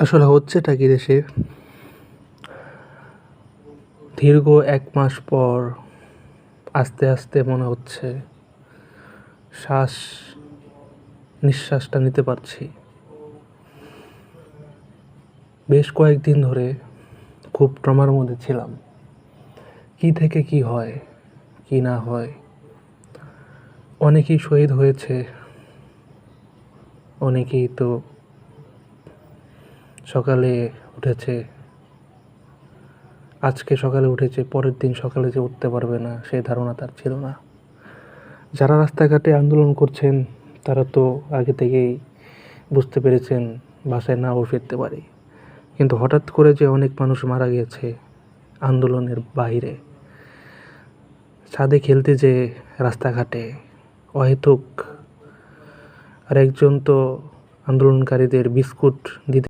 আসলে হচ্ছেটা কি দেশে, দীর্ঘ ১ মাস পর আস্তে আস্তে মনে হচ্ছে নিঃশ্বাসটা নিতে পারছি। বেশ কয়েকদিন ধরে খুব ট্রমার মধ্যে ছিলাম। কি থেকে কি হয়, কি না হয়। অনেকেই শহীদ হয়েছে, অনেকেই তো সকালে উঠেছে, আজকে সকালে উঠেছে, পরের দিন সকালে যে উঠতে পারবে না সেই ধারণা তার ছিল না। যারা রাস্তাঘাটে আন্দোলন করছেন তারা তো আগে থেকেই বুঝতে পেরেছেন বাসায় নাও ফিরতে পারি, কিন্তু হঠাৎ করে যে অনেক মানুষ মারা গেছে আন্দোলনের বাইরে, ছাদে খেলতে যে রাস্তাঘাটে অহেতুক, আর একজন তো আন্দোলনকারীদের বিস্কুট দিতে